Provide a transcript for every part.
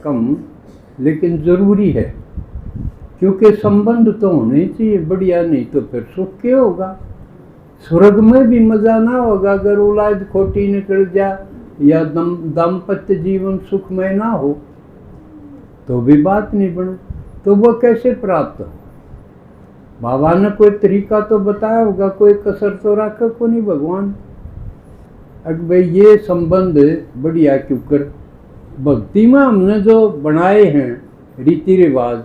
कम, लेकिन ज़रूरी है, क्योंकि संबंध तो होने चाहिए बढ़िया, नहीं तो फिर सुख क्या होगा। स्वर्ग में भी मज़ा ना होगा अगर औलाद खोटी निकल जाए या दाम्पत्य जीवन सुखमय ना हो, तो भी बात नहीं बने। तो वो कैसे प्राप्त हो? बाबा ने कोई तरीका तो बताया होगा, कोई कसर तो रखा को नहीं भगवान। अगर भाई ये संबंध बढ़िया, क्योंकि भक्ति में हमने जो बनाए हैं रीति रिवाज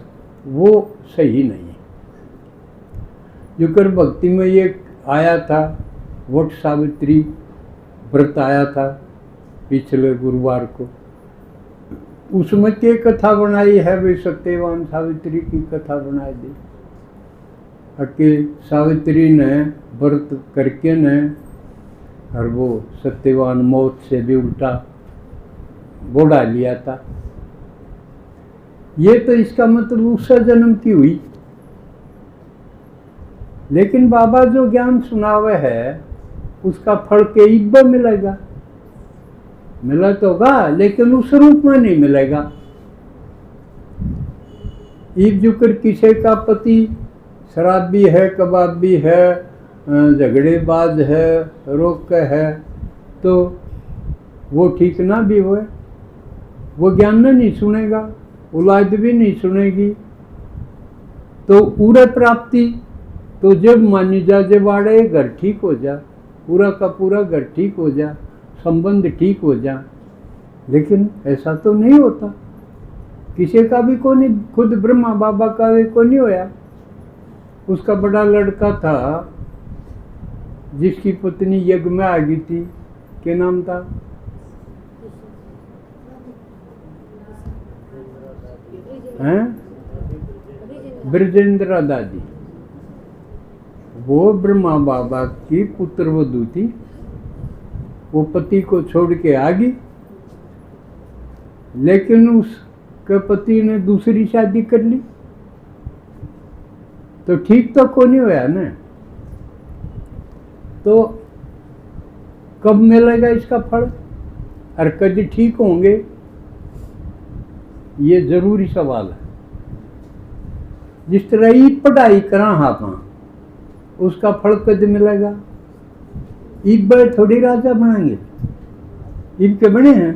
वो सही नहीं है। क्योंकि भक्ति में ये आया था, वट सावित्री व्रत आया था पिछले गुरुवार को, उसमें क्या कथा बनाई है भाई, सत्यवान सावित्री की कथा बनाई दी। कि सावित्री ने व्रत करके ने और वो सत्यवान मौत से भी उल्टा बोड़ा लिया था। ये तो इसका मतलब उसका जन्म की हुई। लेकिन बाबा जो ज्ञान सुनावे है उसका फल के इब्बा मिलेगा, मिला तो होगा, लेकिन उस रूप में नहीं मिलेगा। ईब जुकर किसी का पति शराबी है, कबाबी है, झगड़ेबाज है, रोक है, तो वो ठीक ना भी हुए, वो ज्ञान नहीं सुनेगा, औलाद भी नहीं सुनेगी। तो उरे प्राप्ति तो जब मानी जा, जब आड़े घर ठीक हो जा, पूरा का पूरा घर ठीक हो जा, संबंध ठीक हो जा। लेकिन ऐसा तो नहीं होता, किसी का भी को नहीं, खुद ब्रह्मा बाबा का भी को नहीं होया। उसका बड़ा लड़का था जिसकी पत्नी यज्ञ में आ गई थी, क्या नाम था? हैं? ब्रजेंद्र दादी। वो ब्रह्मा बाबा की पुत्र वधू थी। वो पति को छोड़ के आ गई, लेकिन उसके पति ने दूसरी शादी कर ली, तो ठीक तो को नहीं होया ना। तो कब मिलेगा इसका फल और कभी ठीक होंगे, ये जरूरी सवाल है। जिस तरह ही पढ़ाई करा हाँ, उसका फल कद मिलेगा? ईब थोड़ी राजा बनाएंगे, ईब के बने हैं।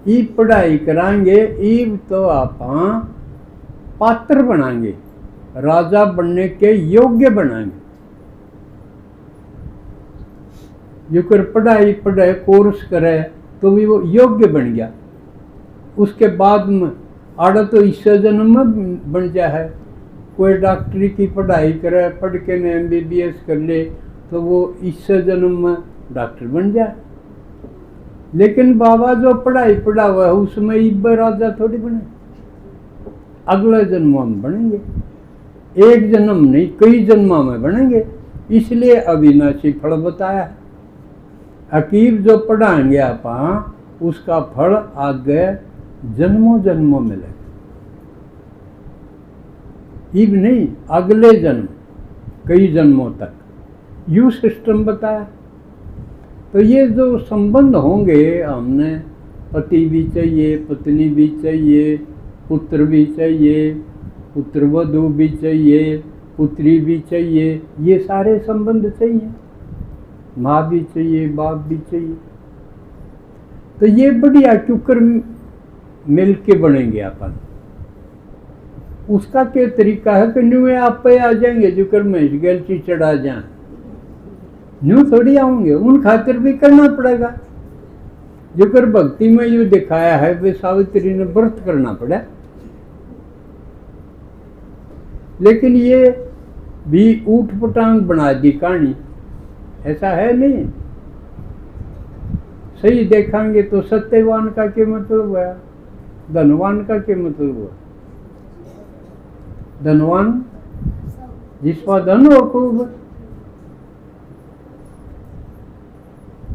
ईब पढ़ाई कराएंगे, ईब तो आप पात्र बनाएंगे, राजा बनने के योग्य बनाएंगे। जो कर पढ़ाई पढ़े कोर्स करे तो भी वो योग्य बन गया। उसके बाद में आड़ा तो इस जन्म में बन जा है। कोई डॉक्टरी की पढ़ाई करे, पढ़ के ने MBBS कर ले, तो वो इस जन्म में डॉक्टर बन जाए। लेकिन बाबा जो पढ़ाई पढ़ा हुआ है उसमें इब्ब राजा थोड़ी बने, अगले जन्म में बनेंगे। एक जन्म नहीं, कई जन्मों में बनेंगे। इसलिए अविनाशी फल बताया। अकीब जो पढ़ाएंगे आप, उसका फल आगे जन्मों जन्मों मिलेगा। ईब नहीं, अगले जन्म, कई जन्मों तक, यू सिस्टम बताया। तो ये जो संबंध होंगे, हमने पति भी चाहिए, पत्नी भी चाहिए, पुत्र भी चाहिए, पुत्र वधू भी चाहिए, पुत्री भी चाहिए, ये सारे संबंध चाहिए, माँ भी चाहिए, बाप भी चाहिए। तो ये बढ़िया क्योंकर मिल के बनेंगे अपन। उसका क्या तरीका है कि न्यू आप पे आ जाएंगे, जो कर मैं गलती चढ़ा जाए, न्यू थोड़ी आऊंगे, उन खातिर भी करना पड़ेगा। जो कर भक्ति में ये दिखाया है वे सावित्री ने व्रत करना पड़ा, लेकिन ये भी ऊट पटांग बना दी कहानी, ऐसा है नहीं। सही देखेंगे तो सत्यवान का क्या मतलब हुआ, धनवान का क्या मतलब हुआ? धनवान जिसका धन हो खूब,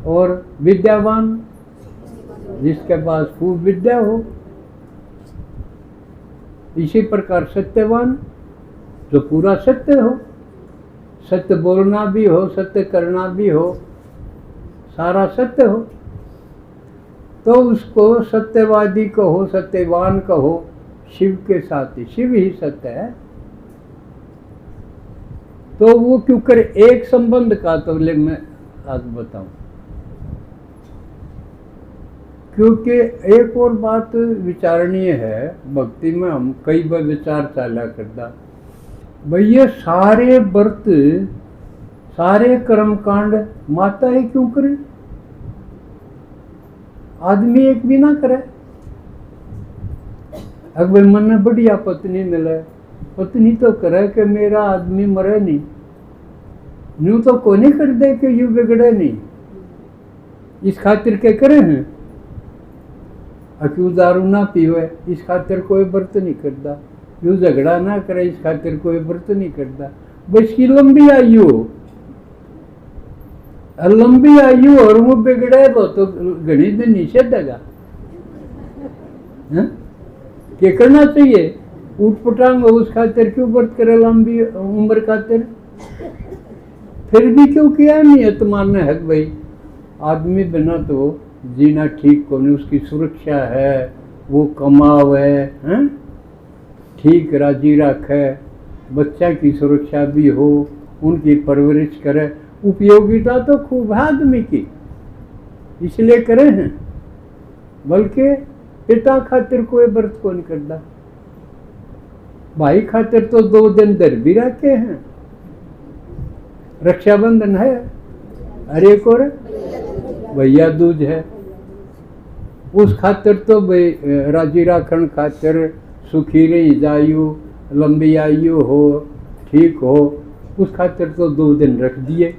और विद्यावान जिसके पास खूब विद्या हो। इसी प्रकार सत्यवान जो पूरा सत्य हो, सत्य बोलना भी हो, सत्य करना भी हो, सारा सत्य हो। तो उसको सत्यवादी कहो, सत्यवान कहो, शिव के साथ ही, शिव ही सत्य है। तो वो क्यों करे एक संबंध का, तो ले मैं आज बताऊं। क्योंकि एक और बात विचारणीय है, भक्ति में हम कई बार विचार चाला करता, भाई ये सारे व्रत, सारे कर्मकांड माता ही क्यों करे, आदमी एक भी ना करे। अगर मन में बढ़िया पत्नी मिले, पत्नी तो करे कि मेरा आदमी मरे नहीं, यूं तो को नहीं कर दे कि यूं बिगड़े नहीं, इस खातिर के करे हैं। अक्यू दारू ना पीवे, इस खातिर कोई व्रत नहीं करता, यूं झगड़ा ना करे, इस खातिर कोई व्रत नहीं करता। बस की लंबी आयु हो, लंबी आयु और वो बिगड़े वो तो घड़ी दिन निषेध देगा, क्या करना चाहिए, उठ पटांग उस खातिर क्यों व्रत करे, लंबी उम्र खातिर। फिर भी क्यों किया नियत मानना है भाई आदमी बिना तो जीना ठीक को नहीं, उसकी सुरक्षा है, वो कमावे हैं, ठीक राजी रखे, बच्चा की सुरक्षा भी हो, उनकी परवरिश करे, उपयोगिता तो खूब है आदमी की, इसलिए करे हैं। बल्कि पिता खातिर कोई व्रत को नहीं करता, भाई खातिर तो 2 दिन दर भी रखे हैं, रक्षाबंधन है, अरे एक और भैया दूज है, उस खातिर तो भाई राजी राखण खातिर, सुखी रही जायु, लंबी आयु हो, ठीक हो, उस खातिर तो 2 दिन रख दिए,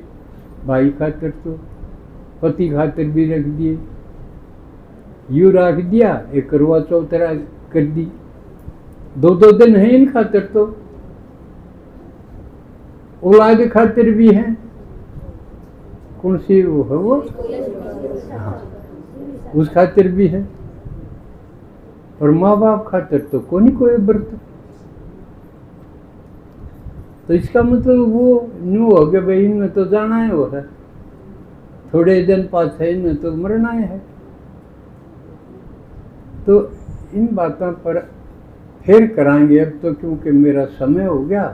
भाई खातिर तो, पति खातिर भी रख दिए, यूँ रख दिया, एक करवा चौथ कर दी, 2 दिन है इन खातिर तो, औलाद खातिर भी है, कौन सी वो है वो, हाँ, उस खातिर भी है, और माँ बाप खातिर तो कोई व्रत। तो इसका मतलब वो न्यू हो गया भाई इनमें तो जाना है, वो है थोड़े दिन पास है, इनमें तो मरना है। तो इन बातों पर फिर कराएंगे अब तो, क्योंकि मेरा समय हो गया।